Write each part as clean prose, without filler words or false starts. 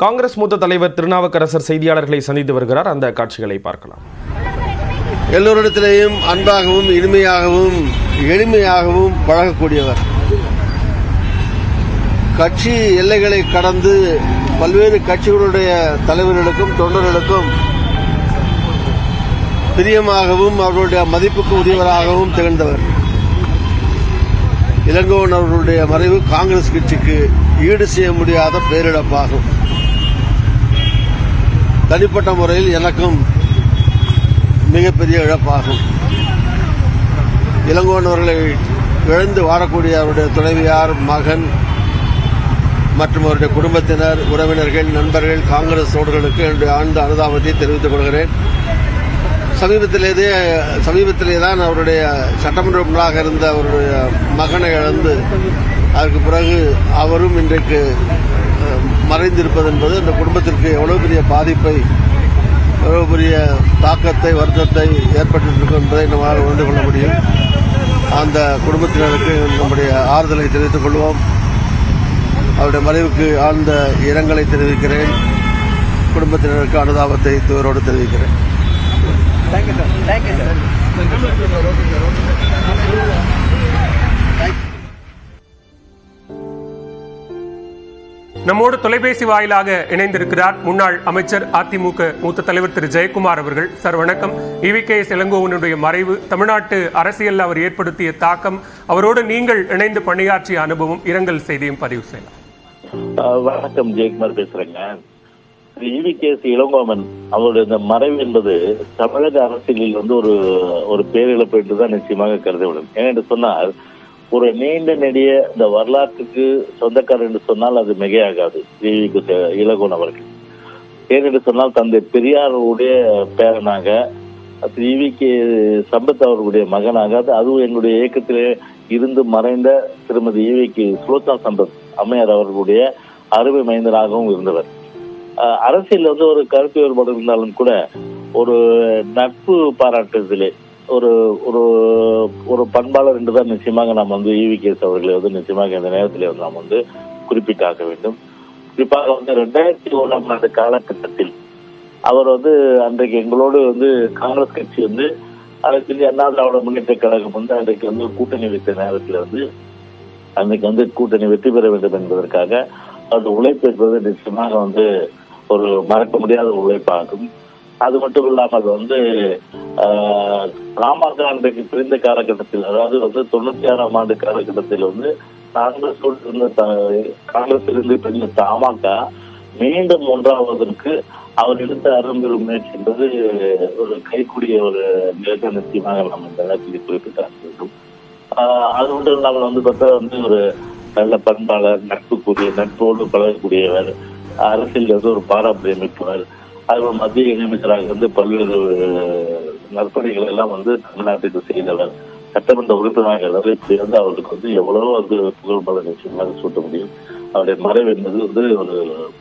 காங்கிரஸ் மூத்த தலைவர் திருநாவுக்கரசர் செய்தியாளர்களை சந்தித்து வருகிறார். அந்த காட்சிகளை பார்க்கலாம். எல்லோரிடத்திலேயும் அன்பாகவும் இனிமையாகவும் எளிமையாகவும் பழகக்கூடியவர். கட்சி எல்லைகளை கடந்து பல்வேறு கட்சிகளுடைய தலைவர்களுக்கும் தொண்டர்களுக்கும் பிரியமாகவும் அவர்களுடைய மதிப்புக்கு உரியவராகவும் திகழ்ந்தவர். இளங்கோவன் அவர்களுடைய மறைவு காங்கிரஸ் கட்சிக்கு ஈடு செய்ய முடியாத பேரிழப்பாகும். தனிப்பட்ட முறையில் எனக்கும் மிகப்பெரிய இழப்பாகும். இளங்கோவன் அவர்களை இழந்து வாழக்கூடிய அவருடைய துணைவியார், மகன் மற்றும் அவருடைய குடும்பத்தினர், உறவினர்கள், நண்பர்கள், காங்கிரஸ் தோழர்களுக்கு என்னுடைய ஆழ்ந்த அனுதாபத்தை தெரிவித்துக் கொள்கிறேன். சமீபத்திலே தான் அவருடைய சட்டமன்ற உறுப்பினராக இருந்த அவருடைய மகனை இழந்து அதற்கு பிறகு அவரும் இன்றைக்கு மறைந்திருப்பது என்பது அந்த குடும்பத்திற்கு எவ்வளவு பெரிய பாதிப்பை, எவ்வளவு பெரிய தாக்கத்தை, வருத்தத்தை ஏற்பட்டிருக்கும் என்பதை நம்மால் உணர்ந்து கொள்ள முடியும். அந்த குடும்பத்தினருக்கு நம்முடைய ஆறுதலை தெரிவித்துக் கொள்வோம். அவருடைய மறைவுக்கு ஆழ்ந்த இரங்கலை தெரிவிக்கிறேன். குடும்பத்தினருக்கு அனுதாபத்தை துயரோடு தெரிவிக்கிறேன். நம்மோடு தொலைபேசி வாயிலாக இணைந்திருக்கிறார் முன்னாள் அமைச்சர், அதிமுக மூத்த தலைவர் திரு ஜெயக்குமார் அவர்கள். சார் வணக்கம். EVKS இளங்கோவனுடைய மறைவு, தமிழ்நாட்டு அரசியல் அவர் ஏற்படுத்திய தாக்கம், அவரோடு நீங்கள் இணைந்து பணியாற்றிய அனுபவம், இரங்கல் செய்தியும் பதிவு செய்யலாம். வணக்கம், ஜெயக்குமார் பேசுறேங்க. EVKS இளங்கோவன் அவருடைய இந்த மறைவு என்பது தமிழக அரசியலில் ஒரு பேரிழப்பு என்றுதான் நிச்சயமாக கருதப்படும். ஏனென்று சொன்னால், ஒரு நீண்ட நெடிய இந்த வரலாற்றுக்கு சொந்தக்காரர் என்று சொன்னால் அது மிகையாகாது EVKS இளங்கோவன் அவர்கள். ஏனென்று சொன்னால், தந்தை பெரியாருடைய பேரனாக, EVK சம்பத் அவர்களுடைய மகனாக, அதுவும் எங்களுடைய இயக்கத்திலே இருந்து மறைந்த திருமதி EVK சுலோச்சனா சம்பத் அம்மையார் அவர்களுடைய அருமை மைந்தராகவும் இருந்தவர். அரசியல் ஒரு கருத்து வேறுபாடு இருந்தாலும் கூட ஒரு நட்பு பாராட்டுவதிலே ஒரு ஒரு ஒரு பண்பாளர் என்றுதான் நிச்சயமாக நாம் EVKS அவர்களை நிச்சயமாக இந்த நேரத்திலே நாம் குறிப்பிட்டாக்க வேண்டும். குறிப்பாக 2001ஆம் ஆண்டு காலகட்டத்தில் அவர் அன்றைக்கு எங்களோடு காங்கிரஸ் கட்சி அன்றைக்கு அண்ணா திராவிட முன்னேற்ற கழகம் அன்றைக்கு கூட்டணி வைத்த நேரத்தில் அன்றைக்கு கூட்டணி வெற்றி பெற வேண்டும் என்பதற்காக அவர் உழைப்பு என்பது நிச்சயமாக ஒரு மறக்க முடியாத உழைப்பாகும். அது மட்டும் இல்லாமல் பாமக அன்றைக்கு பிரிந்த காலகட்டத்தில், அதாவது 96ஆம் ஆண்டு காலகட்டத்தில் காங்கிரஸ் இருந்து பிரிந்த பாமக மீண்டும் ஒன்றாவதற்கு அவர் எடுத்த அரும்பெரும் முயற்சி என்பது ஒரு கைக்கூடிய ஒரு நிலையை நிச்சயமாக நாம் இந்த நேரத்தில் குறிப்பிட்டாக வேண்டும். அது மட்டும் இல்லாமல் பார்த்தா ஒரு நல்ல பண்பாளர், நட்போடு பழகக்கூடியவர், அரசியல் ஒரு பாரம்பரியம் மிக்கவர். அது மத்திய இணையமைச்சராக பல்வேறு நற்பணிகள் எல்லாம் தமிழ்நாட்டுக்கு செய்தவர். சட்டமன்ற உறுப்பினராக இப்படி அவருக்கு எவ்வளவோ புகழ்மலர் நிச்சயமாக சூட்ட முடியும். அவருடைய மறைவு என்பது ஒரு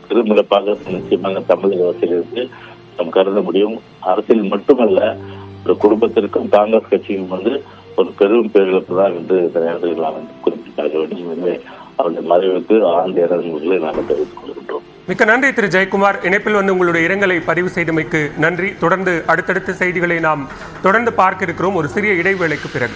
பெருமிழப்பாக நிச்சயமாக தமிழக அரசியலுக்கு நாம் கருத முடியும். அரசியல் மட்டுமல்ல, ஒரு குடும்பத்திற்கும் காங்கிரஸ் கட்சியும் ஒரு பெரும் பேரிழப்பு தான் என்று இந்த நேரத்தில் நாம் குறிப்பிட்டாக வேண்டும். எனவே அவருடைய மறைவுக்கு ஆழ்ந்த இரங்கல்களை நாங்கள் தெரிவித்துக் கொள்கின்றோம். மிக்க நன்றி திரு ஜெயக்குமார். இணைப்பில் உங்களுடைய இரங்கலை பதிவு செய்தமைக்கு நன்றி. தொடர்ந்து அடுத்தடுத்த செய்திகளை நாம் தொடர்ந்து பார்க்க இருக்கிறோம். ஒரு சிறிய இடைவேளைக்கு பிறகு.